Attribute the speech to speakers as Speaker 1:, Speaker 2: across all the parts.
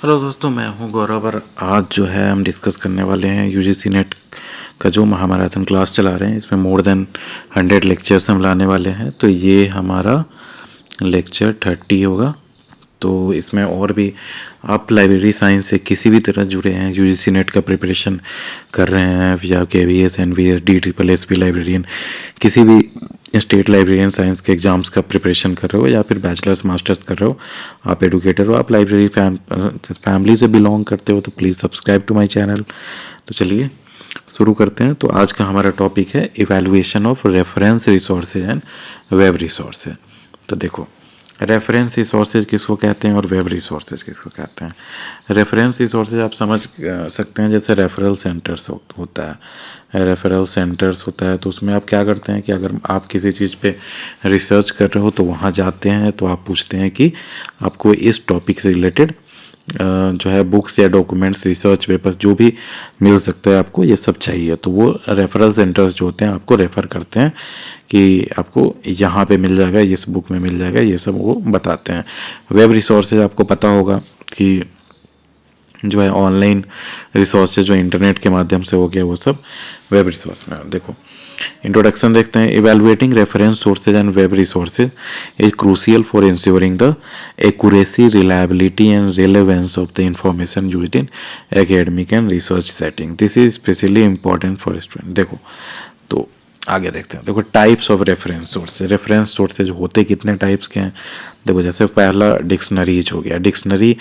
Speaker 1: Hello दोस्तों, मैं हूं गौरव और आज जो है हम डिस्कस करने वाले हैं यूजीसी नेट का जो महामैराथन क्लास चला रहे हैं। इसमें मोर देन 100 लेक्चर्स हम लाने वाले हैं। तो ये हमारा लेक्चर 30 होगा। तो इसमें और भी आप लाइब्रेरी साइंस से किसी भी तरह जुड़े हैं, यूजीसी नेट का प्रिपरेशन कर रहे हैं या KVS NVS DSSP लाइब्रेरियन, किसी भी स्टेट लाइब्रेरियन साइंस के एग्ज़ाम्स का प्रिपरेशन कर रहे हो या फिर बैचलर्स मास्टर्स कर रहे हो, आप एडुकेटर हो, आप लाइब्रेरी फैमिली से बिलोंग करते हो, तो please subscribe to my channel. तो चलिए शुरू करते हैं। तो आज का हमारा टॉपिक है evaluation of reference resources and web resources. तो देखो, रेफरेंस रिसोर्सेज किसको कहते हैं और वेब रिसोर्सेज किसको कहते हैं। रेफरेंस रिसोर्सेज आप समझ सकते हैं, जैसे रेफरल सेंटर्स होता है। रेफरल सेंटर्स होता है तो उसमें आप क्या करते हैं कि अगर आप किसी चीज़ पे रिसर्च कर रहे हो तो वहाँ जाते हैं, तो आप पूछते हैं कि आपको इस टॉपिक से रिलेटेड जो है बुक्स या डॉक्यूमेंट्स, रिसर्च पेपर्स जो भी मिल सकता है आपको, ये सब चाहिए। तो वो रेफरल सेंटर्स जो होते हैं आपको रेफ़र करते हैं कि आपको यहाँ पे मिल जाएगा, इस बुक में मिल जाएगा, ये सब वो बताते हैं। वेब रिसोर्सेज आपको पता होगा कि जो है ऑनलाइन रिसोर्सेज जो इंटरनेट के माध्यम से हो गया, वो सब वेब रिसोर्स में। देखो इंट्रोडक्शन देखते हैं। Evaluating reference sources and web resources is crucial for ensuring the accuracy, reliability and relevance of the information used in academic and research setting. This is specially important for student. देखो, तो आगे देखते हैं। देखो types of reference sources. Reference sources होते कितने types के हैं। देखो, जैसे पहला डिक्शनरीज हो गया। डिक्शनरी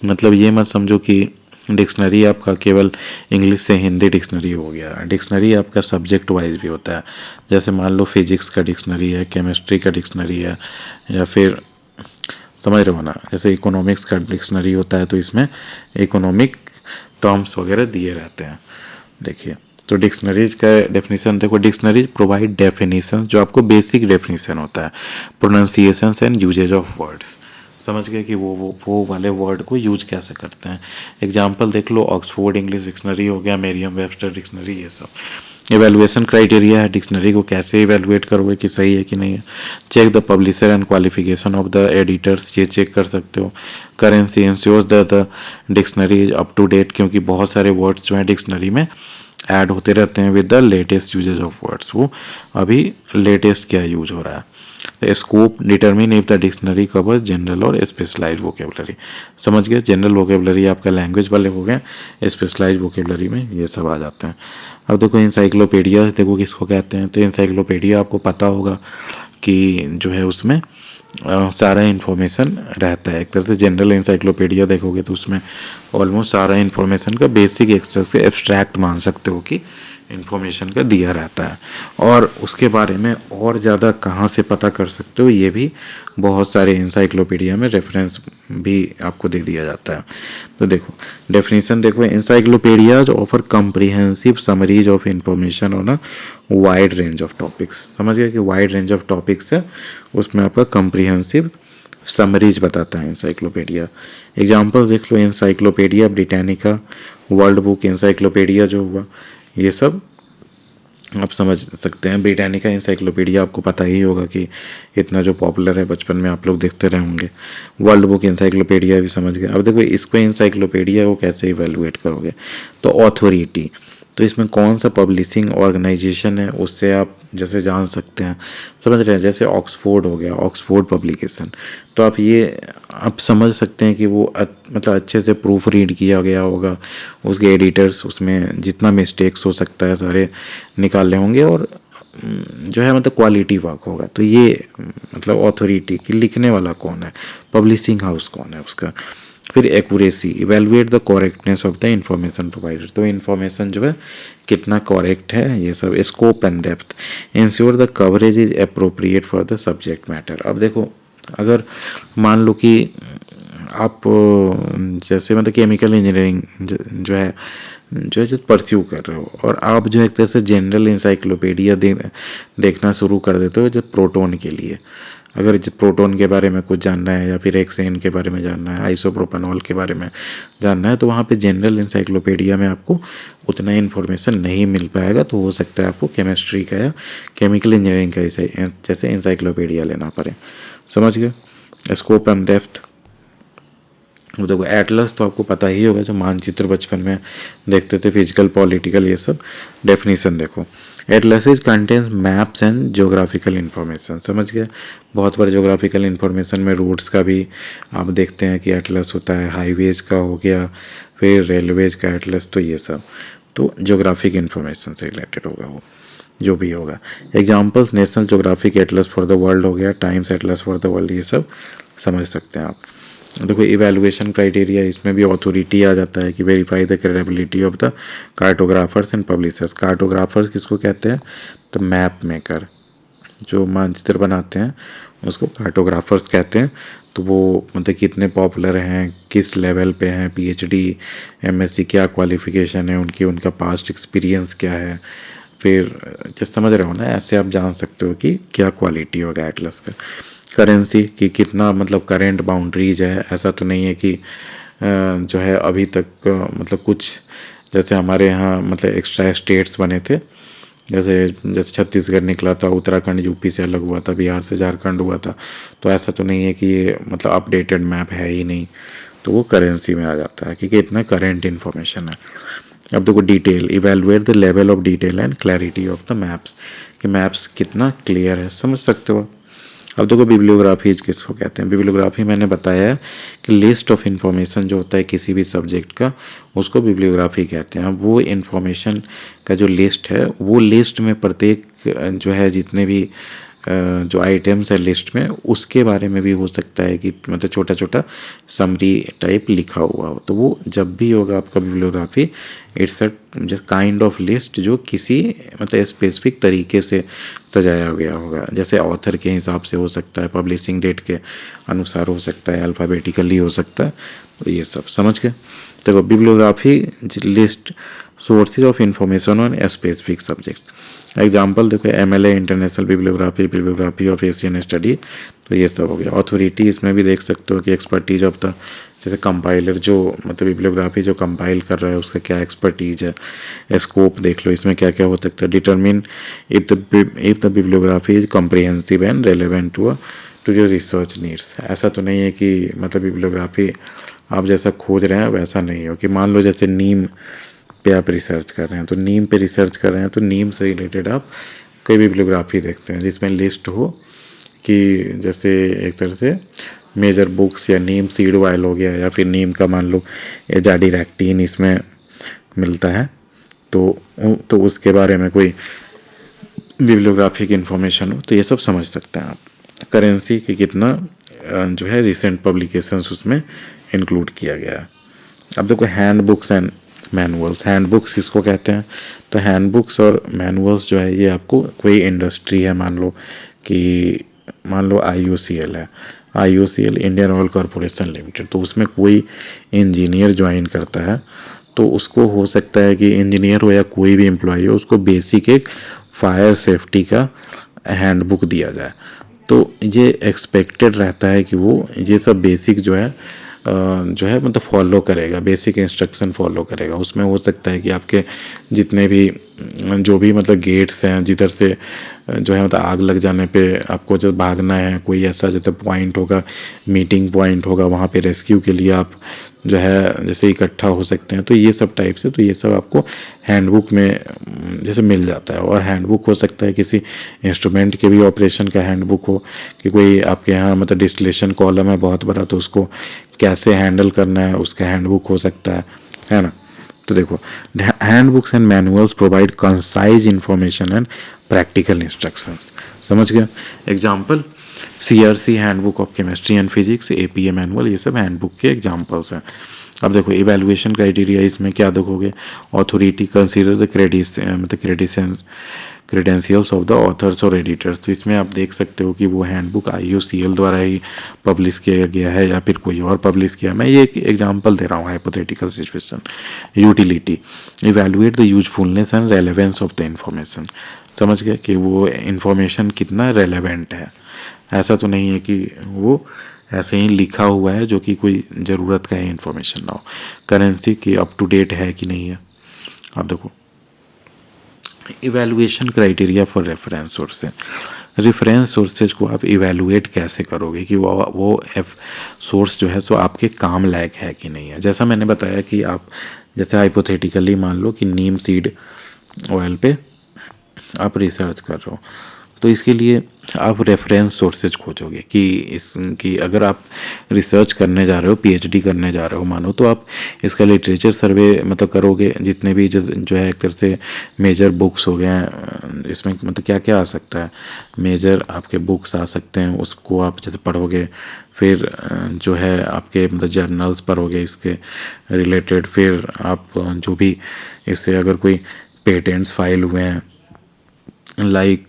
Speaker 1: मतलब ये मत समझो कि डिक्शनरी आपका केवल इंग्लिश से हिंदी डिक्शनरी हो गया। डिक्शनरी आपका सब्जेक्ट वाइज भी होता है। जैसे मान लो फिजिक्स का डिक्शनरी है, केमिस्ट्री का डिक्शनरी है, या फिर समझ रहे हो ना, जैसे इकोनॉमिक्स का डिक्शनरी होता है तो इसमें इकोनॉमिक टर्म्स वगैरह दिए रहते हैं। देखिए, तो डिक्शनरीज का डेफिनेशन देखो। डिक्शनरीज प्रोवाइड डेफिनेशन, जो आपको बेसिक डेफिनेशन होता है, pronunciations and usages of words. समझ गए कि वो वाले वर्ड को यूज कैसे करते हैं। एग्जाम्पल देख लो, ऑक्सफोर्ड इंग्लिश डिक्शनरी हो गया, मेरियम वेबस्टर डिक्शनरी, ये सब। इवेलुएशन क्राइटेरिया है, डिक्शनरी को कैसे इवेलुएट करोगे कि सही है कि नहीं है। Check the publisher and qualification of the editors, ये चेक कर सकते हो। Currency ensures the dictionary is up to date, क्योंकि बहुत सारे वर्ड्स जो हैं डिक्शनरी में ऐड होते रहते हैं with the latest usages of words. वो अभी लेटेस्ट क्या यूज हो रहा है। Scope determine if the dictionary covers general और स्पेशलाइज वोकेबलरी। समझ गए, जनरल वोकेबलरी आपका लैंग्वेज वाले हो गए, स्पेशलाइज वोकेबलरी में ये सब आ जाते हैं। अब देखो इंसाइक्लोपीडिया, देखो किसको कहते हैं। तो इंसाइक्लोपीडिया आपको पता होगा कि जो है उसमें सारा इन्फॉर्मेशन रहता है। एक तरह से जनरल इंसाइक्लोपीडिया देखोगे तो उसमें ऑलमोस्ट सारा इन्फॉर्मेशन का बेसिक एब्स्ट्रैक्ट मान सकते हो कि इन्फॉर्मेशन का दिया रहता है। और उसके बारे में और ज़्यादा कहाँ से पता कर सकते हो, ये भी बहुत सारे इंसाइक्लोपीडिया में रेफरेंस भी आपको दे दिया जाता है। तो देखो डेफिनेशन देखो, encyclopedias offer comprehensive summaries of information on a wide range of topics. समझ गए कि वाइड रेंज ऑफ टॉपिक्स है, उसमें आपका कम्प्रिहेंसिव समरीज बताता है इंसाइक्लोपीडिया। एग्जाम्पल देख लो, encyclopedia Britannica, World Book encyclopedia जो हुआ, ये सब आप समझ सकते हैं। ब्रिटानिका इंसाइक्लोपीडिया आपको पता ही होगा कि इतना जो पॉपुलर है, बचपन में आप लोग देखते रहे होंगे। वर्ल्ड बुक इंसाइक्लोपीडिया भी समझ गए। अब देखो इसको इंसाइक्लोपीडिया को कैसे इवेलुएट करोगे। तो ऑथोरिटी, तो इसमें कौन सा पब्लिशिंग ऑर्गेनाइजेशन है उससे आप जैसे जान सकते हैं। समझ रहे हैं, जैसे ऑक्सफोर्ड हो गया, ऑक्सफोर्ड पब्लिकेशन, तो आप ये आप समझ सकते हैं कि वो मतलब अच्छे से प्रूफ रीड किया गया होगा, उसके एडिटर्स उसमें जितना मिस्टेक्स हो सकता है सारे निकाले होंगे, और जो है मतलब क्वालिटी वर्क होगा। तो ये मतलब ऑथोरिटी की, लिखने वाला कौन है, पब्लिशिंग हाउस कौन है उसका। फिर accuracy, evaluate the correctness of the information provided, तो इन्फॉर्मेशन जो है कितना करेक्ट है, ये सब। Scope and depth, ensure the coverage is appropriate for the subject matter. अब देखो, अगर मान लो कि आप जैसे मतलब केमिकल इंजीनियरिंग जो परस्यू कर रहे हो, और आप जो एक तरह से जनरल इंसाइक्लोपीडिया देखना शुरू कर देते हो जो प्रोटोन के लिए। अगर प्रोटोन के बारे में कुछ जानना है, या फिर हेक्सेन के बारे में जानना है, आइसोप्रोपेनॉल के बारे में जानना है, तो वहाँ पे जनरल इंसाइक्लोपीडिया में आपको उतना इन्फॉर्मेशन नहीं मिल पाएगा। तो हो सकता है आपको केमिस्ट्री का या केमिकल इंजीनियरिंग का जैसे इंसाइक्लोपीडिया लेना पड़े। समझ गए। स्कोप एंड डेप्थ, वो देखो एटलस तो आपको पता ही होगा, जो मानचित्र बचपन में देखते थे, फिजिकल पॉलिटिकल ये सब। डेफिनेशन देखो, atlases contains maps and geographical information. समझ गए, बहुत बार ज्योग्राफिकल इंफॉर्मेशन में रूट्स का भी आप देखते हैं कि एटलस होता है, हाईवेज का हो गया, फिर रेलवेज का एटलस, तो ये सब तो ज्योग्राफिक इंफॉर्मेशन से रिलेटेड होगा वो जो भी होगा। Examples national geographic Atlas for the world हो गया, times Atlas for the world, ये सब समझ सकते हैं आप। देखो इवैल्यूएशन क्राइटेरिया, इसमें भी अथॉरिटी आ जाता है कि verify the credibility of the cartographers and publishers. Cartographers किसको कहते हैं, तो मैप मेकर, जो मानचित्र बनाते हैं उसको कार्टोग्राफर्स कहते हैं। तो वो मतलब कितने पॉपुलर हैं, किस लेवल पे हैं, पीएचडी एमएससी क्या क्वालिफिकेशन है उनकी, उनका पास्ट एक्सपीरियंस क्या है, फिर जैसे समझ रहे हो ना, ऐसे आप जान सकते हो कि क्या क्वालिटी होगा एटलस का। करेंसी कि कितना मतलब करेंट बाउंड्रीज है, ऐसा तो नहीं है कि जो है अभी तक मतलब कुछ जैसे हमारे यहाँ मतलब एक्स्ट्रा स्टेट्स बने थे, जैसे जैसे छत्तीसगढ़ निकला था, उत्तराखंड यूपी से अलग हुआ था, बिहार से झारखंड हुआ था, तो ऐसा तो नहीं है कि ये मतलब अपडेटेड मैप है ही नहीं, तो वो करेंसी में आ जाता है क्योंकि इतना करेंट इन्फॉर्मेशन है। अब देखो detail, evaluate the level of detail and clarity of the maps, कि मैप्स कितना क्लियर है, समझ सकते हो। अब देखो बिब्लियोग्राफीज किसको कहते हैं। बिब्लियोग्राफी मैंने बताया है कि लिस्ट ऑफ इंफॉर्मेशन जो होता है किसी भी सब्जेक्ट का, उसको बिब्लियोग्राफी कहते हैं। अब वो इंफॉर्मेशन का जो लिस्ट है, वो लिस्ट में प्रत्येक जो है जितने भी जो आइटम्स है लिस्ट में, उसके बारे में भी हो सकता है कि मतलब छोटा छोटा समरी टाइप लिखा हुआ हो, तो वो जब भी होगा आपका bibliography, it's a kind of list जो किसी मतलब स्पेसिफिक तरीके से सजाया गया होगा। जैसे ऑथर के हिसाब से हो सकता है, पब्लिशिंग डेट के अनुसार हो सकता है, अल्फ़ाबेटिकली हो सकता है, तो ये सब समझ गए। देखो bibliography list sources of information on a specific subject. Example देखो MLA international bibliography, bibliography of Asian study, तो ये सब हो गया। अथॉरिटी इसमें भी देख सकते हो कि एक्सपर्टीज ऑफ द, जैसे कंपाइलर जो मतलब बिब्लियोग्राफी जो कंपाइल कर रहा है उसका क्या एक्सपर्टीज है। स्कोप देख लो इसमें क्या क्या हो सकता है। Determine if the bibliography is comprehensive and relevant to your research needs. ऐसा तो नहीं है कि मतलब बिब्लियोग्राफी आप जैसा खोज रहे हैं वैसा नहीं हो, कि मान लो जैसे नीम पे आप रिसर्च कर रहे हैं, तो नीम पे रिसर्च कर रहे हैं तो नीम से रिलेटेड आप कोई बिब्लियोग्राफी देखते हैं जिसमें लिस्ट हो कि जैसे एक तरह से मेजर बुक्स या नीम सीड ऑयल हो गया, या फिर नीम का मान लो एजाडिरेक्टिन इसमें मिलता है, तो उसके बारे में कोई बिब्लियोग्राफिक इन्फॉर्मेशन हो, तो ये सब समझ सकते हैं आप। करेंसी की कितना जो है रिसेंट पब्लिकेशंस उसमें इंक्लूड किया गया है। अब देखो hand books and manuals. Hand books इसको कहते हैं, तो हैंड बुक्स और मैनुअल्स जो है ये आपको कोई इंडस्ट्री है, मान लो IOCL है, IOCL Indian oil corporation limited, तो उसमें कोई इंजीनियर ज्वाइन करता है, तो उसको हो सकता है कि इंजीनियर हो या कोई भी एम्प्लॉय हो, उसको बेसिक एक फायर सेफ्टी का हैंडबुक दिया जाए। तो ये एक्सपेक्टेड रहता है कि वो ये सब बेसिक जो है मतलब फॉलो करेगा, बेसिक इंस्ट्रक्शन फॉलो करेगा। उसमें हो सकता है कि आपके जितने भी जो भी मतलब गेट्स हैं, जिधर से जो है मतलब आग लग जाने पे आपको जब भागना है, कोई ऐसा जैसे पॉइंट होगा, मीटिंग पॉइंट होगा, वहाँ पे रेस्क्यू के लिए आप जो है जैसे इकट्ठा हो सकते हैं, तो ये सब टाइप से, तो ये सब आपको हैंडबुक में जैसे मिल जाता है। और हैंडबुक हो सकता है किसी इंस्ट्रूमेंट के भी ऑपरेशन का हैंडबुक हो, कि कोई आपके यहाँ मतलब डिस्टिलेशन कॉलम है बहुत बड़ा, तो उसको कैसे हैंडल करना है उसका हैंडबुक हो सकता है ना। तो देखो handbooks and manuals provide concise information and practical instructions. समझ गया। Example CRC handbook of chemistry and physics, APA manual, ये सब हैंडबुक के एग्जाम्पल्स हैं। अब देखो इवैल्यूएशन क्राइटेरिया, इसमें क्या देखोगे, authority consider the credentials of the author's और एडिटर्स। तो इसमें आप देख सकते हो कि वो हैंडबुक IOCL द्वारा ही पब्लिश किया गया है या फिर कोई और पब्लिश किया। मैं ये एक एग्जांपल दे रहा हूँ, hypothetical situation. Utility, evaluate the usefulness and relevance of the information. समझ गए कि वो इंफॉर्मेशन कितना रेलेवेंट है। ऐसा तो नहीं है कि वो ऐसे ही लिखा हुआ है जो कि कोई ज़रूरत का है इन्फॉर्मेशन ना हो। करेंसी की अप टू डेट है कि नहीं है। अब देखो evaluation criteria for reference source है। रेफरेंस सोर्सेज को आप इवेलुएट कैसे करोगे कि वो सोर्स जो है सो आपके काम लायक है कि नहीं है। जैसा मैंने बताया कि आप जैसे हाइपोथेटिकली मान लो कि नीम सीड ऑयल पे आप रिसर्च कर रहे हो, तो इसके लिए आप रेफरेंस सोर्सेज खोजोगे कि इसकी अगर आप रिसर्च करने जा रहे हो, पीएचडी करने जा रहे हो मानो, तो आप इसका लिटरेचर सर्वे मतलब करोगे। जितने भी जो है एक तरह से मेजर बुक्स हो गए हैं, इसमें मतलब क्या क्या आ सकता है, मेजर आपके बुक्स आ सकते हैं, उसको आप जैसे पढ़ोगे। फिर जो है आपके मतलब जर्नल्स पढ़ोगे इसके रिलेटेड। फिर आप जो भी इससे अगर कोई पेटेंट्स फाइल हुए हैं, लाइक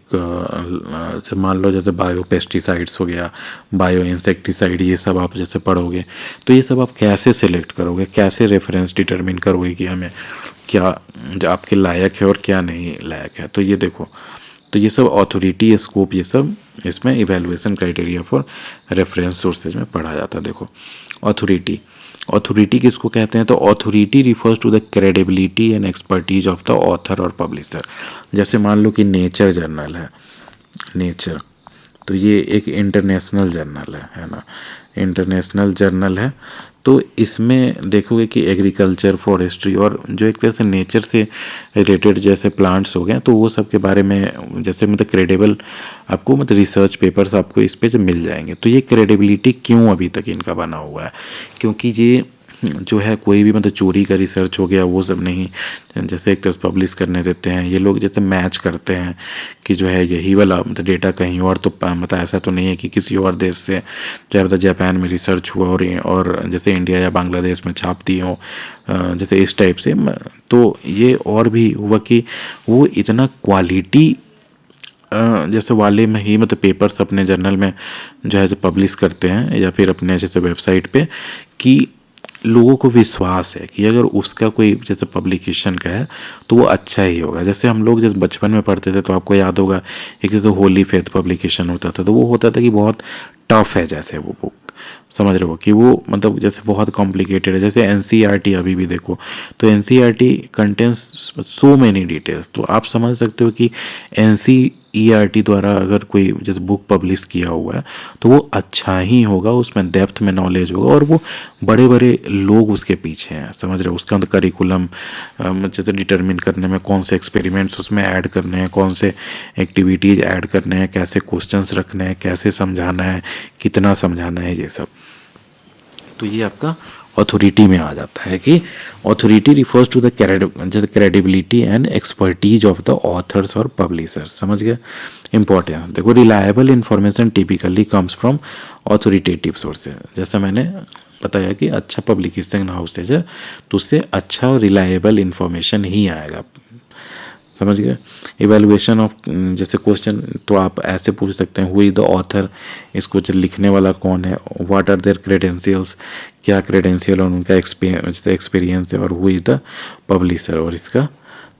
Speaker 1: मान लो जैसे बायो पेस्टिसाइड्स हो गया, बायो इंसेक्टिसाइड, ये सब आप जैसे पढ़ोगे, तो ये सब आप कैसे सिलेक्ट करोगे, कैसे रेफरेंस डिटरमिन करोगे कि हमें क्या जो आपके लायक है और क्या नहीं लायक है। तो ये देखो, तो ये सब ऑथोरिटी, स्कोप, ये सब इसमें evaluation criteria for reference sources में पढ़ा जाता है। देखो ऑथोरिटी, ऑथोरिटी किसको कहते हैं, तो authority refers to the credibility and expertise of the author और पब्लिशर। जैसे मान लो कि नेचर जर्नल है, नेचर, तो ये एक इंटरनेशनल जर्नल है ना, इंटरनेशनल जर्नल है। तो इसमें देखोगे कि एग्रीकल्चर, फॉरेस्ट्री और जो एक तरह से नेचर से रिलेटेड जैसे प्लांट्स हो गए, तो वो सब के बारे में जैसे मतलब क्रेडिबल आपको मतलब रिसर्च पेपर्स आपको इस पे जो मिल जाएंगे। तो ये क्रेडिबिलिटी क्यों अभी तक इनका बना हुआ है, क्योंकि ये जो है कोई भी मतलब चोरी का रिसर्च हो गया वो सब नहीं, जैसे एक तरफ पब्लिश करने देते हैं ये लोग, जैसे मैच करते हैं कि जो है यही वाला मतलब डेटा कहीं और, तो मतलब ऐसा तो नहीं है कि किसी और देश से जो है मतलब जापान में रिसर्च हुआ और जैसे इंडिया या बांग्लादेश में छाप दी हो, जैसे इस टाइप से। तो ये और भी हुआ कि वो इतना क्वालिटी जैसे वाले में ही मतलब पेपर्स अपने जर्नल में जो है पब्लिश करते हैं या फिर अपने जैसे वेबसाइट पे, कि लोगों को विश्वास है कि अगर उसका कोई जैसे पब्लिकेशन का है तो वो अच्छा ही होगा। जैसे हम लोग जैसे बचपन में पढ़ते थे तो आपको याद होगा एक जैसे होली फेथ पब्लिकेशन होता था, तो वो होता था कि बहुत टफ है जैसे वो बुक, समझ रहे हो कि वो मतलब जैसे बहुत कॉम्प्लिकेटेड है। जैसे एनसीईआरटी अभी भी देखो, तो NCERT contains so many details, तो आप समझ सकते हो कि एनसीईआरटी द्वारा अगर कोई जैसे बुक पब्लिश किया हुआ है तो वो अच्छा ही होगा, उसमें डेप्थ में नॉलेज होगा और वो बड़े बड़े लोग उसके पीछे हैं, समझ रहे हो। उसका अंदर करिकुलम जैसे डिटरमिन करने में कौन से एक्सपेरिमेंट्स उसमें ऐड करने हैं, कौन से एक्टिविटीज़ ऐड करने हैं, कैसे क्वेश्चंस रखने हैं, कैसे समझाना है, कितना समझाना है, ये सब। तो ये आपका ऑथोरिटी में आ जाता है कि ऑथोरिटी रिफर्स टू द जैसे credibility and expertise of the author's और पब्लिशर्स, समझ गए। इंपॉर्टेंस देखो, reliable information typically comes from authoritative sources. जैसा मैंने बताया कि अच्छा पब्लिकेशन हाउसेज है तो उससे अच्छा और रिलायबल इंफॉर्मेशन ही आएगा, समझ गए। इवेलुएशन ऑफ जैसे क्वेश्चन तो आप ऐसे पूछ सकते हैं, हु इज द ऑथर, इसको लिखने वाला कौन है, व्हाट आर देयर क्रेडेंशियल्स, क्या क्रेडेंशियल और उनका एक्सपीरियंस है, और हु इज द पब्लिशर, और इसका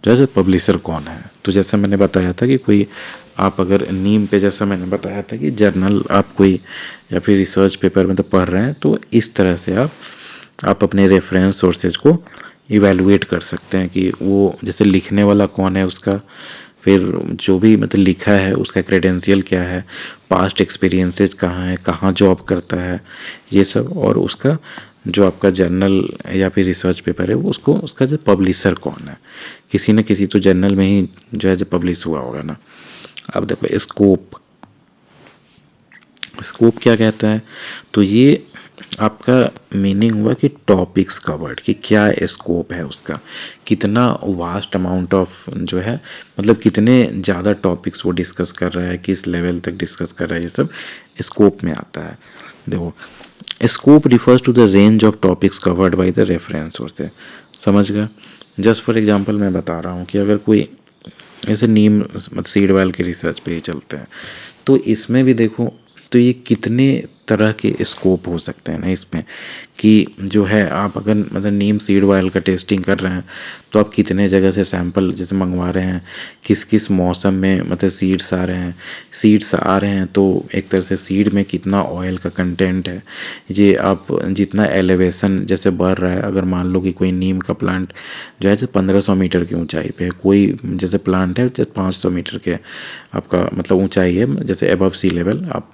Speaker 1: जो है पब्लिशर कौन है। तो जैसा मैंने बताया था कि कोई आप अगर नीम पे, जैसा मैंने बताया था कि जर्नल आप कोई या फिर रिसर्च पेपर में तो पढ़ रहे हैं, तो इस तरह से आप अपने रेफरेंस सोर्सेज को इवेलुएट कर सकते हैं कि वो जैसे लिखने वाला कौन है उसका, फिर जो भी मतलब लिखा है उसका क्रेडेंशियल क्या है, पास्ट एक्सपीरियंसेस कहाँ है, कहाँ जॉब करता है, ये सब, और उसका जो आपका जर्नल या फिर रिसर्च पेपर है वो उसको उसका जो पब्लिशर कौन है, किसी न किसी तो जर्नल में ही जो है जो पब्लिश हुआ होगा ना। अब देखो स्कोप, स्कोप क्या कहता है, तो ये आपका मीनिंग हुआ कि टॉपिक्स कवर्ड, कि क्या स्कोप है उसका, कितना वास्ट अमाउंट ऑफ जो है मतलब कितने ज़्यादा टॉपिक्स वो डिस्कस कर रहा है, किस लेवल तक डिस्कस कर रहा है, ये सब स्कोप में आता है। देखो scope refers to the range of topics covered by the reference sources, समझ गए। जस्ट फॉर एग्जांपल मैं बता रहा हूँ कि अगर कोई ऐसे नीम सीड ऑयल के रिसर्च पे ही चलते हैं, तो इसमें भी देखो तो ये कितने तरह के स्कोप हो सकते हैं ना इसमें, कि जो है आप अगर मतलब नीम सीड ऑयल का टेस्टिंग कर रहे हैं तो आप कितने जगह से सैंपल जैसे मंगवा रहे हैं, किस किस मौसम में मतलब सीड्स आ रहे हैं तो एक तरह से सीड में कितना ऑयल का कंटेंट है, ये आप जितना एलिवेशन जैसे बढ़ रहा है, अगर मान लो कि कोई नीम का प्लांट जो है 1500 मीटर की ऊंचाई पे है, कोई जैसे प्लांट है जो 500 मीटर के आपका मतलब ऊंचाई है जैसे अबव सी लेवल, आप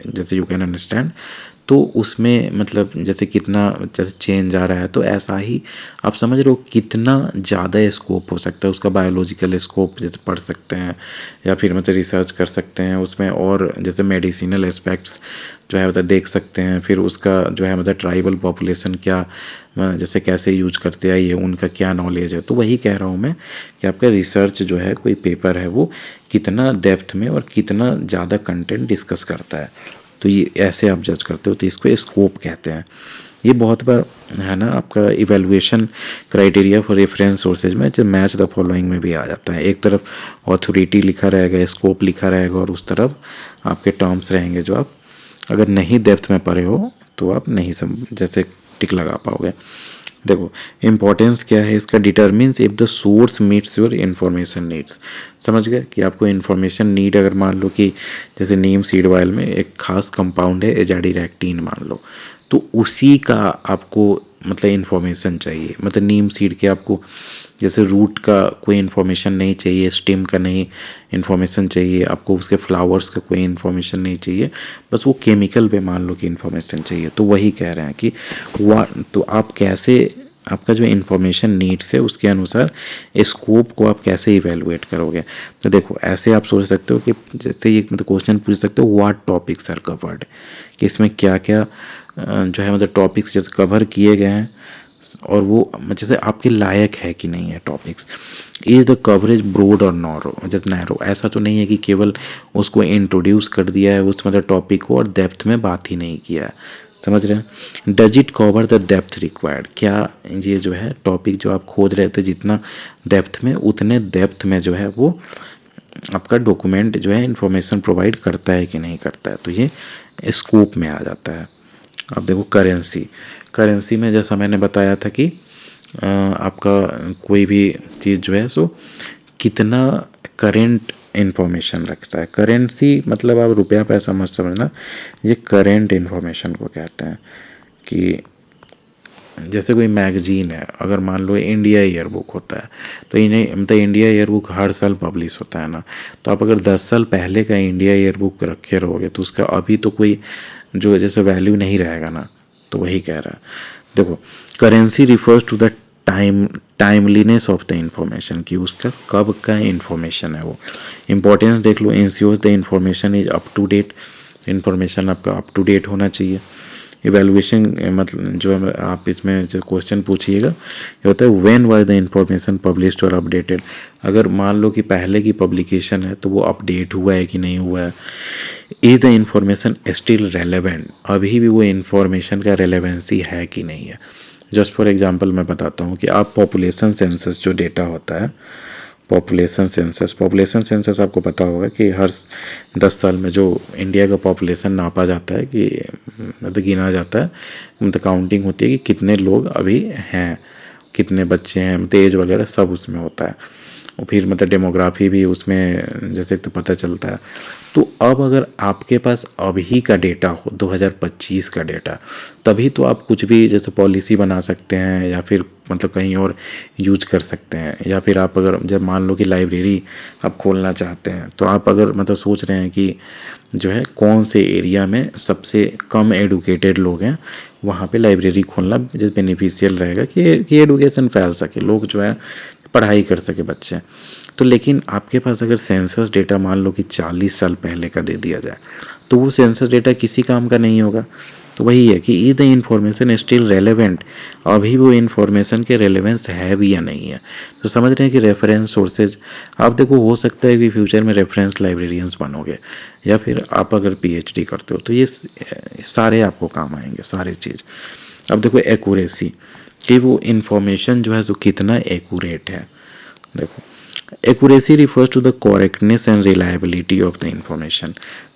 Speaker 1: जैसे यू कैन अंडरस्टैंड, तो उसमें मतलब जैसे कितना जैसे चेंज आ रहा है, तो ऐसा ही आप समझ रहे हो कितना ज़्यादा स्कोप हो सकता है उसका, बायोलॉजिकल स्कोप जैसे पढ़ सकते हैं या फिर मतलब रिसर्च कर सकते हैं उसमें, और जैसे मेडिसिनल एस्पेक्ट्स जो है मतलब देख सकते हैं, फिर उसका जो है मतलब ट्राइबल पॉपुलेशन क्या जैसे कैसे यूज करते हैं, ये उनका क्या नॉलेज है। तो वही कह रहा हूँ मैं कि आपका रिसर्च जो है कोई पेपर है वो कितना डेप्थ में और कितना ज़्यादा कंटेंट डिस्कस करता है, तो ये ऐसे आप जज करते हो, तो इसको स्कोप कहते हैं। ये बहुत बार है ना आपका evaluation criteria for reference sources में जो मैच द फॉलोइंग में भी आ जाता है। एक तरफ ऑथोरिटी लिखा रहेगा, स्कोप लिखा रहेगा, और उस तरफ आपके टर्म्स रहेंगे जो आप अगर नहीं डेप्थ में पढ़े हो तो आप नहीं जैसे टिक लगा पाओगे। देखो इम्पोर्टेंस क्या है इसका, determines if the source meets your information needs. समझ गए कि आपको इन्फॉर्मेशन नीड, अगर मान लो कि जैसे नीम सीड ऑयल में एक खास कंपाउंड है एजाडिरेक्टिन मान लो, तो उसी का आपको मतलब इन्फॉर्मेशन चाहिए, मतलब नीम सीड के आपको जैसे रूट का कोई इन्फॉर्मेशन नहीं चाहिए, स्टेम का नहीं इन्फॉर्मेशन चाहिए आपको, उसके फ्लावर्स का कोई इन्फॉर्मेशन नहीं चाहिए, बस वो केमिकल पे मान लो कि इन्फॉर्मेशन चाहिए। तो वही कह रहे हैं कि तो आप कैसे आपका जो इन्फॉर्मेशन नीड्स है उसके अनुसार स्कोप को आप कैसे इवेलुएट करोगे। तो देखो ऐसे आप सोच सकते हो कि जैसे ये मतलब क्वेश्चन पूछ सकते हो व्हाट टॉपिक्स आर कवर्ड, कि इसमें क्या क्या जो है मतलब टॉपिक्स जैसे कवर किए गए हैं और वो जैसे आपके लायक है कि नहीं है topics. Is the coverage broad और जैसे नैरो, ऐसा तो नहीं है कि केवल उसको इंट्रोड्यूस कर दिया है उस मतलब टॉपिक को और डेप्थ में बात ही नहीं किया है। समझ रहे हैं, does it cover the depth required, क्या ये जो है टॉपिक जो आप खोज रहे थे जितना डेप्थ में, उतने डेप्थ में जो है वो आपका डॉक्यूमेंट जो है इंफॉर्मेशन प्रोवाइड करता है कि नहीं करता है, तो ये स्कोप में आ जाता है। अब देखो करेंसी में जैसा मैंने बताया था कि आपका कोई भी चीज़ जो है सो कितना करेंट इन्फॉर्मेशन रखता है। करेंसी मतलब आप रुपया पैसा मत समझना, ये करेंट इन्फॉर्मेशन को कहते हैं। कि जैसे कोई मैगजीन है, अगर मान लो इंडिया ईयर बुक होता है, तो इन्हें मतलब इंडिया ईयर बुक हर साल पब्लिश होता है ना, तो आप अगर 10 साल पहले का इंडिया ईयर बुक रखे रहोगे तो उसका अभी तो कोई जो जैसे वैल्यू नहीं रहेगा ना, तो वही कह रहा है। देखो currency refers to the timeliness of the information, कि उसका कब का इंफॉर्मेशन है वो। इंपॉर्टेंस देख लो, ensure the information is up to date, information आपका अप टू डेट होना चाहिए। इवेलुएशन मतलब जो आप इसमें जो क्वेश्चन पूछिएगा ये होता है when was the information published और अपडेटेड, अगर मान लो कि पहले की पब्लिकेशन है तो वो अपडेट हुआ है कि नहीं हुआ है। Is the information still relevant, अभी भी वो इंफॉर्मेशन का रेलेवेंसी है कि नहीं है। जस्ट फॉर एग्जांपल मैं बताता हूँ कि आप पॉपुलेशन सेंसस जो डेटा होता है, पॉपुलेशन सेंसस आपको पता होगा कि हर 10 साल में जो इंडिया का पॉपुलेशन नापा जाता है, कि मतलब गिना जाता है, मतलब काउंटिंग होती है कि कितने लोग अभी हैं, कितने बच्चे हैं, मतलब एज वगैरह सब उसमें होता है। और फिर मतलब डेमोग्राफी भी उसमें जैसे तो पता चलता है। तो अब अगर आपके पास अभी का डेटा हो 2025 का डेटा, तभी तो आप कुछ भी जैसे पॉलिसी बना सकते हैं या फिर मतलब कहीं और यूज कर सकते हैं। या फिर आप अगर जब मान लो कि लाइब्रेरी आप खोलना चाहते हैं, तो आप अगर मतलब सोच रहे हैं कि जो है कौन से एरिया में सबसे कम एडुकेटेड लोग हैं, वहाँ पे लाइब्रेरी खोलना जैसे बेनिफिशियल रहेगा कि एडुकेशन फैल सके, लोग जो है पढ़ाई कर सके बच्चे। तो लेकिन आपके पास अगर सेंसस डेटा मान लो कि 40 साल पहले का दे दिया जाए, तो वो सेंसस डेटा किसी काम का नहीं होगा। तो वही है कि is the information still relevant, अभी वो इंफॉर्मेशन के रेलेवेंस है भी या नहीं है। तो समझ रहे हैं कि रेफरेंस सोर्सेज आप देखो, हो सकता है कि फ्यूचर में रेफरेंस लाइब्रेरियंस बनोगे या फिर आप अगर पीएचडी करते हो तो ये सारे आपको काम आएंगे सारे चीज़। अब देखो एक्यूरेसी, कि वो इंफॉर्मेशन जो है जो कितना एक्यूरेट है। देखो accuracy refers to the correctness and reliability of the information.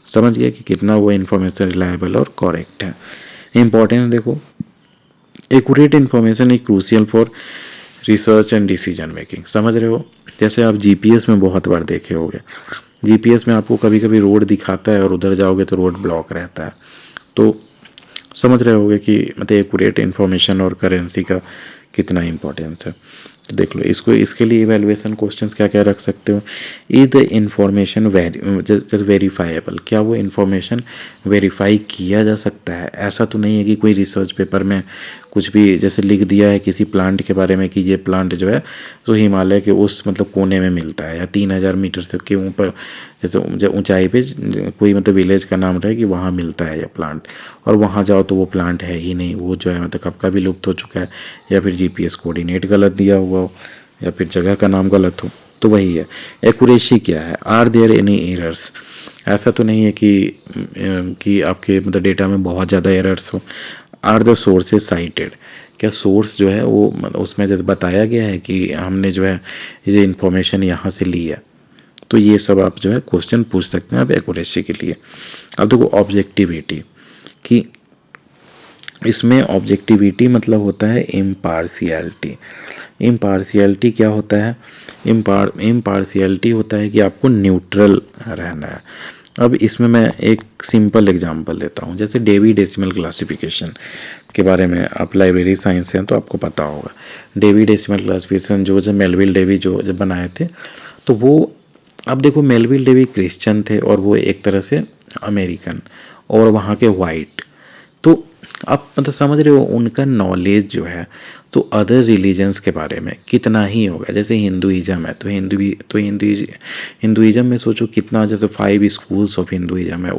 Speaker 1: समझ गए कि कितना वो इन्फॉर्मेशन रिलायबल और करेक्ट है। इंपॉर्टेंस देखो, accurate information is crucial for research and decision making. समझ रहे हो, जैसे आप जीपीएस में बहुत बार देखे होंगे, जीपीएस में आपको कभी कभी रोड दिखाता है और उधर जाओगे तो रोड ब्लॉक रहता है। तो समझ रहे होगे कि मतलब एक्यूरेट इन्फॉर्मेशन और करेंसी का कितना इंपॉर्टेंस है। तो देख लो इसको, इसके लिए इवैल्यूएशन क्वेश्चंस क्या क्या रख सकते हो। इज द इंफॉर्मेशन वेरीफाइबल, क्या वो इन्फॉर्मेशन वेरीफाई किया जा सकता है। ऐसा तो नहीं है कि कोई रिसर्च पेपर में कुछ भी जैसे लिख दिया है किसी प्लांट के बारे में कि ये प्लांट जो है तो हिमालय के उस मतलब कोने में मिलता है, या 3000 मीटर से के ऊपर जैसे ऊंचाई पे कोई मतलब विलेज का नाम रहे कि वहाँ मिलता है ये प्लांट, और वहाँ जाओ तो वो प्लांट है ही नहीं, वो जो है मतलब कब का भी लुप्त हो चुका है, या फिर जीपीएस कोऑर्डिनेट गलत दिया हुआ हो, या फिर जगह का नाम गलत हो। तो वही है, एक्यूरेसी क्या है। आर देयर एनी एरर्स, ऐसा तो नहीं है कि आपके मतलब डेटा में बहुत ज़्यादा एरर्स हो। आर द सोर्सेज साइटेड, क्या सोर्स जो है वो मतलब उसमें जैसे बताया गया है कि हमने जो है ये इन्फॉर्मेशन यहाँ से ली है। तो ये सब आप जो है क्वेश्चन पूछ सकते हैं आप एक्यूरेसी के लिए। अब देखो ऑब्जेक्टिविटी, कि इसमें ऑब्जेक्टिविटी मतलब होता है इम्पार्शियलिटी। इम्पार्शियलिटी क्या होता है, इम्पार्शियलिटी होता है कि आपको न्यूट्रल रहना है। अब इसमें मैं एक सिंपल एग्जांपल देता हूँ, जैसे डेवी डेसिमल क्लासिफिकेशन के बारे में आप लाइब्रेरी साइंस से हैं तो आपको पता होगा। डेवी डेसिमल क्लासिफिकेशन जो मेलविल डेवी जो जब बनाए थे, तो वो, अब देखो मेलविल डेवी क्रिश्चियन थे और वो एक तरह से अमेरिकन और वहाँ के वाइट। तो आप मतलब समझ रहे हो उनका नॉलेज जो है तो अदर रिलीजन्स के बारे में कितना ही होगा। जैसे हिंदुइज्म है तो हिंदुइज्म में सोचो कितना, जैसे 5 स्कूल्स ऑफ हिंदुइज्म है।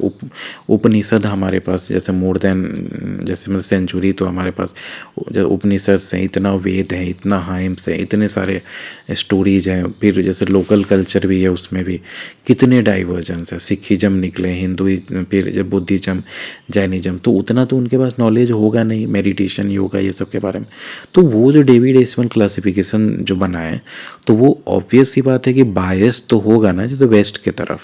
Speaker 1: उपनिषद हमारे पास जैसे मोर देन जैसे मतलब सेंचुरी, तो हमारे पास उपनिषद से इतना वेद है, इतना हाइम्स है, इतने सारे स्टोरीज हैं। फिर जैसे लोकल कल्चर भी है, उसमें भी कितने डाइवर्जेंस है। सिखिज्म निकले, हिंदुइज्म, फिर जब बुद्धिज्म, जैनिज्म, तो उतना तो उनके पास नॉलेज होगा नहीं मेडिटेशन, योगा, ये सब के बारे में। तो वो जो डेविड डेसिमल क्लासिफिकेशन जो बनाए, तो वो ऑब्वियस सी बात है कि बायस तो होगा ना, जैसे वेस्ट के तरफ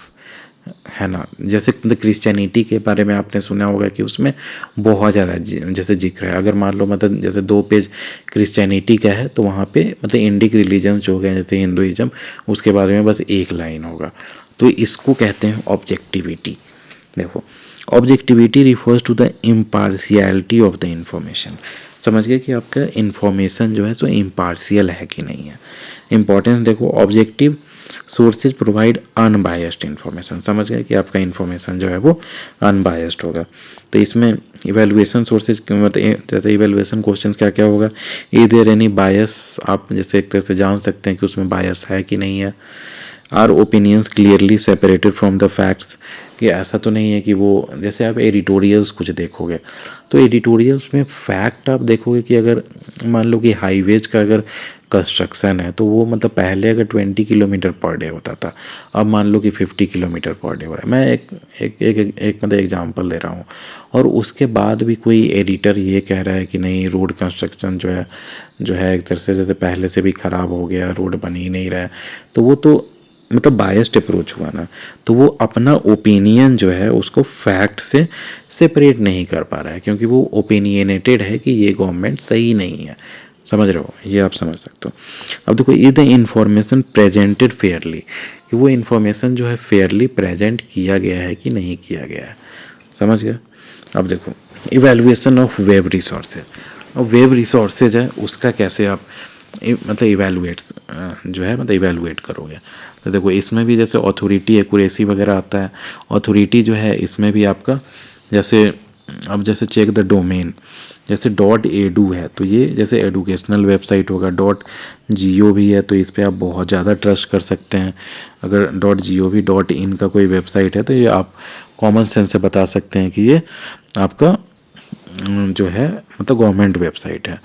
Speaker 1: है ना। जैसे मतलब क्रिश्चियनिटी के बारे में आपने सुना होगा कि उसमें बहुत ज़्यादा जैसे जिक्र है। अगर मान लो मतलब जैसे 2 पेज क्रिश्चियनिटी का है तो वहाँ पे मतलब इंडिक रिलीजन्स जो हो गए जैसे हिंदुइज्म, उसके बारे में बस 1 लाइन होगा। तो इसको कहते हैं ऑब्जेक्टिविटी। देखो objectivity refers to the impartiality of the information. समझ गए कि आपका इन्फॉर्मेशन जो है सो इम्पार्शियल है कि नहीं है। इंपॉर्टेंस देखो, objective sources provide unbiased information. समझ गए कि आपका इन्फॉर्मेशन जो है वो अनबायस्ड होगा। तो इसमें इवेलुएशन सोर्सेज मतलब जैसे इवेलुएशन क्वेश्चंस क्या क्या होगा, इधर एनी बायस, आप जैसे एक तरह से जान सकते हैं कि उसमें बायस है कि नहीं है। Are opinions clearly separated from the facts, कि ऐसा तो नहीं है कि वो, जैसे आप एडिटोरियल्स कुछ देखोगे तो एडिटोरियल्स में फैक्ट आप देखोगे कि अगर मान लो कि हाईवेज का अगर कंस्ट्रक्शन है तो वो मतलब पहले अगर 20 किलोमीटर पर डे होता था, अब मान लो कि 50 किलोमीटर पर डे हो रहा है। मैं एक मतलब एग्जांपल दे रहा हूँ। और उसके बाद भी कोई एडिटर ये कह रहा है कि नहीं, रोड कंस्ट्रक्शन जो है एक तरह से जैसे पहले से भी ख़राब हो गया, रोड बन ही नहीं रहा है, तो वो तो मतलब बायस्ड अप्रोच हुआ ना। तो वो अपना ओपिनियन जो है उसको फैक्ट से सेपरेट नहीं कर पा रहा है, क्योंकि वो ओपिनियनेटेड है कि ये गवर्नमेंट सही नहीं है। समझ रहे हो, ये आप समझ सकते हो। अब देखो, is the information presented Fairlie, कि वो इन्फॉर्मेशन जो है फेयरली प्रेजेंट किया गया है कि नहीं किया गया है। समझ गया। अब देखो इवेलुएशन ऑफ वेब रिसोर्सेज। अब वेब रिसोर्सेज है उसका कैसे आप मतलब इवेलुएट्स जो है मतलब इवेलुएट करोगे। तो देखो इसमें भी जैसे ऑथोरिटी एक्यूरेसी वगैरह आता है। ऑथोरिटी जो है इसमें भी आपका जैसे, अब जैसे चेक द डोमेन, जैसे .edu है तो ये जैसे एजुकेशनल वेबसाइट होगा। .gov भी है तो इस पर आप बहुत ज़्यादा ट्रस्ट कर सकते हैं। अगर .gov.in का कोई वेबसाइट है तो ये आप कॉमन सेंस से बता सकते हैं कि ये आपका जो है मतलब गवर्नमेंट वेबसाइट है।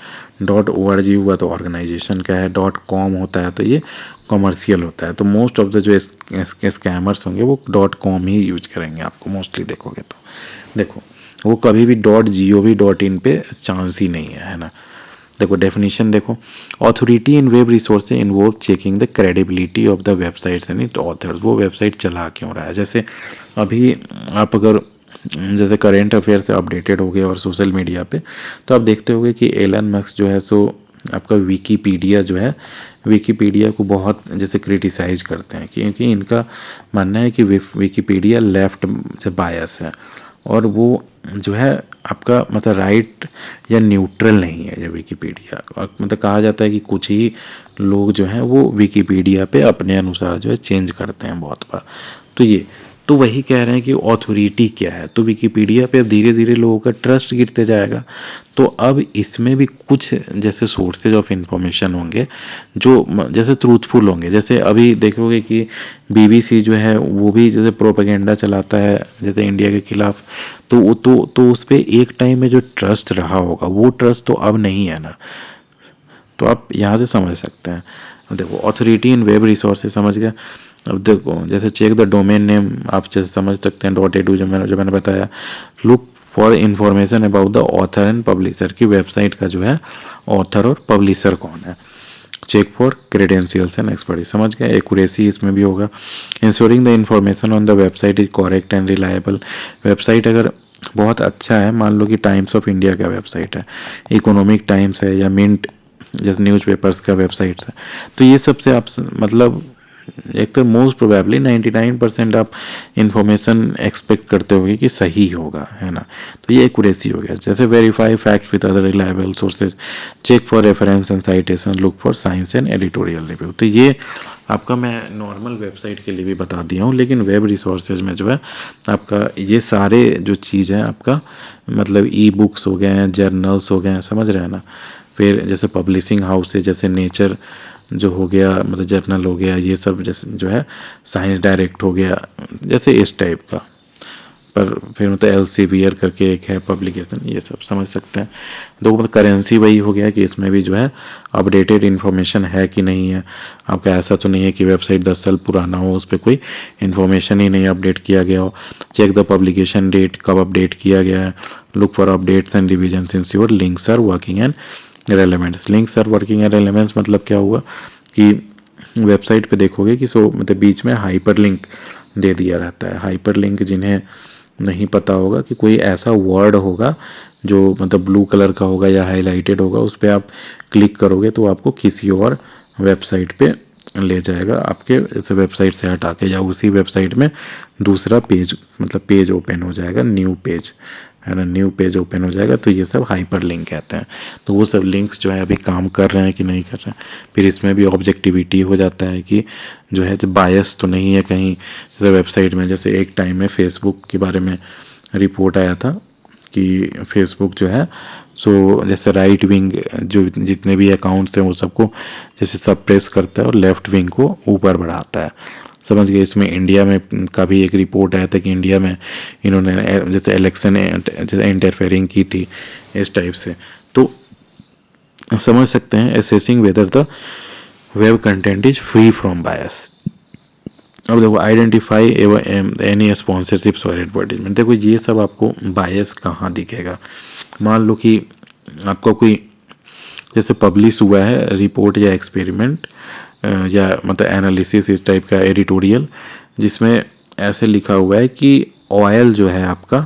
Speaker 1: .org हुआ तो ऑर्गेनाइजेशन का है। .com होता है तो ये कमर्शियल होता है। तो मोस्ट ऑफ द जो स्कैमर्स होंगे वो .com ही यूज करेंगे, आपको मोस्टली देखोगे तो। देखो वो कभी भी .gov.in पे चांस ही नहीं है ना। देखो डेफिनेशन देखो, authority in web resource involve checking the credibility of the websites and it authors, वो वेबसाइट चला क्यों रहा है। जैसे अभी आप अगर जैसे करेंट अफेयर से अपडेटेड हो गए और सोशल मीडिया पे, तो आप देखते होंगे कि एलन मस्क जो है सो आपका विकीपीडिया जो है, विकीपीडिया को बहुत जैसे क्रिटिसाइज करते हैं, क्योंकि इनका मानना है कि विकीपीडिया लेफ्ट बायस है और वो जो है आपका मतलब राइट या न्यूट्रल नहीं है ये विकीपीडिया। और मतलब कहा जाता है कि कुछ ही लोग जो हैं वो विकीपीडिया पे अपने अनुसार जो है चेंज करते हैं बहुत बार। तो ये तो वही कह रहे हैं कि ऑथोरिटी क्या है, तो विकीपीडिया पे अब धीरे धीरे लोगों का ट्रस्ट गिरते जाएगा। तो अब इसमें भी कुछ जैसे सोर्सेज ऑफ इंफॉर्मेशन होंगे जो जैसे ट्रूथफुल होंगे। जैसे अभी देखोगे कि बीबीसी जो है वो भी जैसे प्रोपेगेंडा चलाता है जैसे इंडिया के खिलाफ, तो वो तो उस पर एक टाइम में जो ट्रस्ट रहा होगा वो ट्रस्ट तो अब नहीं है ना। तो आप यहाँ से समझ सकते हैं। देखो ऑथोरिटी इन वेब रिसोर्सेज समझ गया। अब देखो जैसे चेक द डोमेन नेम, आप जैसे समझ सकते हैं .edu जो मैंने बताया। Look for information about the author and publisher, की वेबसाइट का जो है ऑथर और पब्लिशर कौन है। Check for credentials and expertise, समझ गए। एक्यूरेसी इसमें भी होगा। Ensuring the information on the website is correct and reliable, website अगर बहुत अच्छा है, मान लो कि टाइम्स ऑफ इंडिया का वेबसाइट है, इकोनॉमिक टाइम्स है या मिंट जैसे न्यूज़पेपर्स का वेबसाइट्स है, तो ये सबसे आप मतलब एक तो मोस्ट प्रोबेबली 99% आप इंफॉर्मेशन एक्सपेक्ट करते होगे कि सही होगा, है ना। तो ये एक्यूरेसी हो गया। जैसे verify facts with other reliable sources, check for reference and citation, look for science and editorial review. तो ये आपका मैं नॉर्मल वेबसाइट के लिए भी बता दिया हूँ, लेकिन वेब रिसोर्सेज में जो है आपका ये सारे जो चीज़ है आपका मतलब ई बुक्स हो गए हैं, जर्नल्स हो गए हैं, समझ रहे हैं ना। फिर जैसे पब्लिशिंग हाउस है, जैसे नेचर जो हो गया मतलब जर्नल हो गया, ये सब जैसे जो है साइंस डायरेक्ट हो गया, जैसे इस टाइप का। पर फिर मतलब एल्सेवियर करके एक है पब्लिकेशन, ये सब समझ सकते हैं। दो मतलब करेंसी वही हो गया कि इसमें भी जो है अपडेटेड इन्फॉर्मेशन है कि नहीं है। आपका ऐसा तो नहीं है कि वेबसाइट 10 साल पुराना हो, उस पर कोई इन्फॉर्मेशन ही नहीं अपडेट किया गया हो। चेक द पब्लिकेशन डेट, कब अपडेट किया गया है। Look for updates and revision since your links are working and relevants, links are working and relevants मतलब क्या हुआ कि वेबसाइट पे देखोगे कि सो मतलब बीच में हाइपर लिंक दे दिया रहता है। हाइपर लिंक जिन्हें नहीं पता होगा कि कोई ऐसा वर्ड होगा जो मतलब ब्लू कलर का होगा या हाईलाइटेड होगा, उस पर आप क्लिक करोगे तो आपको किसी और वेबसाइट पे ले जाएगा, आपके जैसे वेबसाइट से हटा के, या उसी वेबसाइट में दूसरा पेज मतलब पेज ओपन हो जाएगा, न्यू पेज, है ना, न्यू पेज ओपन हो जाएगा। तो ये सब हाइपर लिंक कहते हैं। तो वो सब लिंक्स जो है अभी काम कर रहे हैं कि नहीं कर रहे हैं। फिर इसमें भी ऑब्जेक्टिविटी हो जाता है कि जो है जो बायस तो नहीं है कहीं जैसे वेबसाइट में। जैसे एक टाइम में फेसबुक के बारे में रिपोर्ट आया था कि फेसबुक जो है सो जैसे राइट विंग जो जितने भी अकाउंट्स हैं वो सबको जैसे सप्रेस करता है और लेफ्ट विंग को ऊपर बढ़ाता है, समझ गए। इसमें इंडिया में का भी एक रिपोर्ट आया था कि इंडिया में इन्होंने जैसे इलेक्शन जैसे इंटरफेयरिंग की थी इस टाइप से। तो समझ सकते हैं assessing whether the web content is free from bias. अब देखो आइडेंटिफाई एनी स्पॉन्सरशिप्स और एडवर्टीजमेंट, देखो ये सब आपको बायस कहाँ दिखेगा। मान लो कि आपका कोई जैसे पब्लिश हुआ है रिपोर्ट या एक्सपेरिमेंट या मतलब एनालिसिस इस टाइप का एडिटोरियल, जिसमें ऐसे लिखा हुआ है कि ऑयल जो है आपका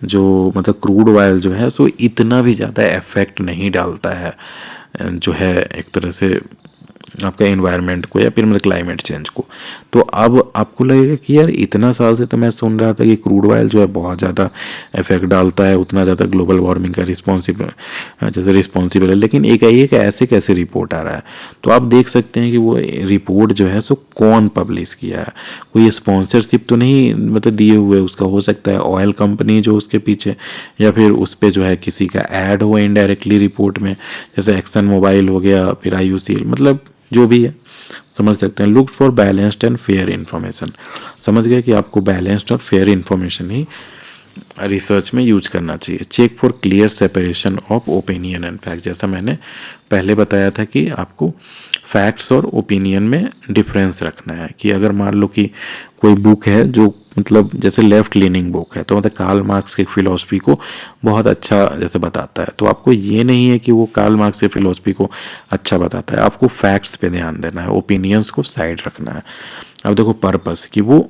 Speaker 1: जो मतलब क्रूड ऑयल जो है सो इतना भी ज़्यादा इफेक्ट नहीं डालता है जो है एक तरह से आपका एनवायरनमेंट को या फिर मतलब क्लाइमेट चेंज को। तो अब आपको लगेगा कि यार इतना साल से तो मैं सुन रहा था कि क्रूड ऑयल जो है बहुत ज़्यादा इफेक्ट डालता है, उतना ज़्यादा ग्लोबल वार्मिंग का रिस्पॉन्सिबल है, लेकिन एक ऐसे कैसे रिपोर्ट आ रहा है। तो आप देख सकते हैं कि वो रिपोर्ट जो है सो कौन पब्लिश किया है। कोई स्पॉन्सरशिप तो नहीं मतलब दिए हुए, उसका हो सकता है ऑयल कंपनी जो उसके पीछे, या फिर उस पर जो है किसी का ऐड हुआ इनडायरेक्टली रिपोर्ट में, जैसे एक्सन मोबाइल हो गया, फिर IUCL, मतलब जो भी है समझ सकते हैं। Look for balanced and fair information, समझ गए कि आपको बैलेंस्ड और फेयर इन्फॉर्मेशन ही रिसर्च में यूज करना चाहिए। Check for clear separation of opinion and fact, जैसा मैंने पहले बताया था कि आपको फैक्ट्स और ओपिनियन में डिफरेंस रखना है। कि अगर मान लो कि कोई बुक है जो मतलब जैसे लेफ्ट लीनिंग बुक है, तो मतलब कार्ल मार्क्स की फिलॉसफी को बहुत अच्छा जैसे बताता है। तो आपको ये नहीं है कि वो कार्ल मार्क्स की फिलॉसफी को अच्छा बताता है, आपको फैक्ट्स पे ध्यान देना है, ओपिनियंस को साइड रखना है। अब देखो पर्पस कि वो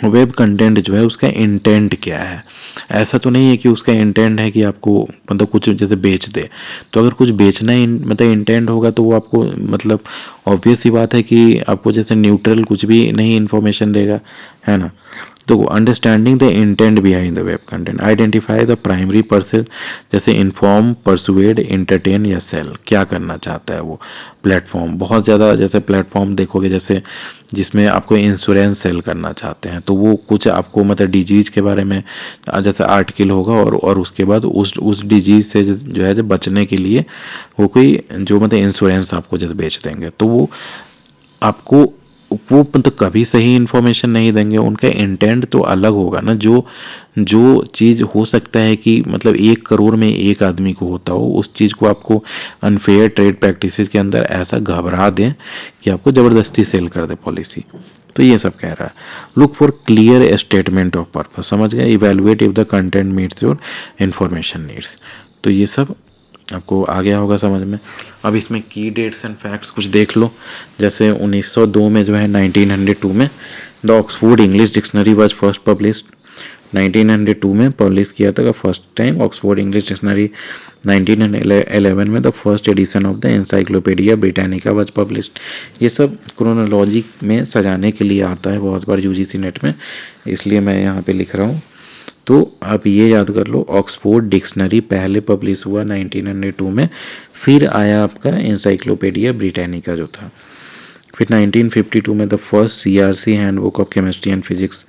Speaker 1: वेब कंटेंट जो है उसका इंटेंट क्या है। ऐसा तो नहीं है कि उसका इंटेंट है कि आपको मतलब कुछ जैसे बेच दे। तो अगर कुछ बेचना ही मतलब इंटेंट होगा तो वो आपको मतलब ऑब्वियस ही बात है कि आपको जैसे न्यूट्रल कुछ भी नहीं इन्फॉर्मेशन देगा, है ना। तो understanding the intent behind the web content, identify the primary person, जैसे इन्फॉर्म, परसुएड, इंटरटेन या सेल, क्या करना चाहता है वो प्लेटफॉर्म। बहुत ज़्यादा जैसे प्लेटफॉर्म देखोगे जैसे जिसमें आपको इंश्योरेंस सेल करना चाहते हैं, तो वो कुछ आपको मतलब डिजीज के बारे में जैसे आर्टिकल होगा और उसके बाद उस डिजीज से जो है जो बचने के लिए वो कोई जो मतलब इंश्योरेंस आपको जैसे बेच देंगे, तो वो आपको वो मतलब कभी सही इन्फॉर्मेशन नहीं देंगे। उनका इंटेंट तो अलग होगा ना। जो जो चीज़ हो सकता है कि मतलब 1 करोड़ में एक आदमी को होता हो, उस चीज़ को आपको अनफेयर ट्रेड प्रैक्टिसेस के अंदर ऐसा घबरा दें कि आपको ज़बरदस्ती सेल कर दे पॉलिसी। तो ये सब कह रहा है। Look for clear statement of purpose, समझ गए। Evaluate if the content meets your information needs. तो ये सब आपको आ गया होगा समझ में। अब इसमें की डेट्स एंड फैक्ट्स कुछ देख लो। जैसे 1902 में जो है 1902 में the Oxford English dictionary was first published. 1902 में पब्लिश किया था first time Oxford English dictionary. 1911 में the first edition of the encyclopedia Britannica was published. ये सब क्रोनोलॉजी में सजाने के लिए आता है बहुत बार यूजीसी नेट में, इसलिए मैं यहाँ पे लिख रहा हूँ। तो आप ये याद कर लो, ऑक्सफोर्ड डिक्शनरी पहले पब्लिश हुआ 1902 में, फिर आया आपका एनसाइक्लोपीडिया ब्रिटानिका जो था। फिर 1952 में the first CRC handbook of chemistry and physics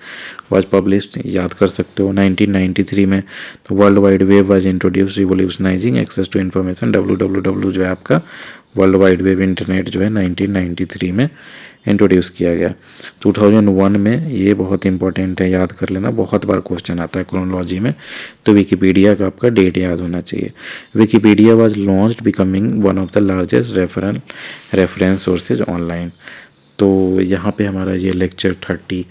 Speaker 1: was published, याद कर सकते हो। 1993 में world wide web was introduce, revolutionising access to information. W जो है आपका वर्ल्ड वाइड वेब इंटरनेट जो है 1993 में इंट्रोड्यूस किया गया। 2001 में, ये बहुत इंपॉर्टेंट है, याद कर लेना, बहुत बार क्वेश्चन आता है क्रोनोलॉजी में, तो विकीपीडिया का आपका डेट याद होना चाहिए। Wikipedia was launched, becoming one of the largest reference sources online. तो यहाँ पे हमारा ये लेक्चर 30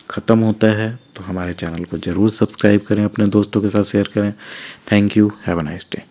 Speaker 1: ख़त्म होता है। तो हमारे चैनल को ज़रूर सब्सक्राइब करें, अपने दोस्तों के साथ शेयर करें। Thank you, have a nice day.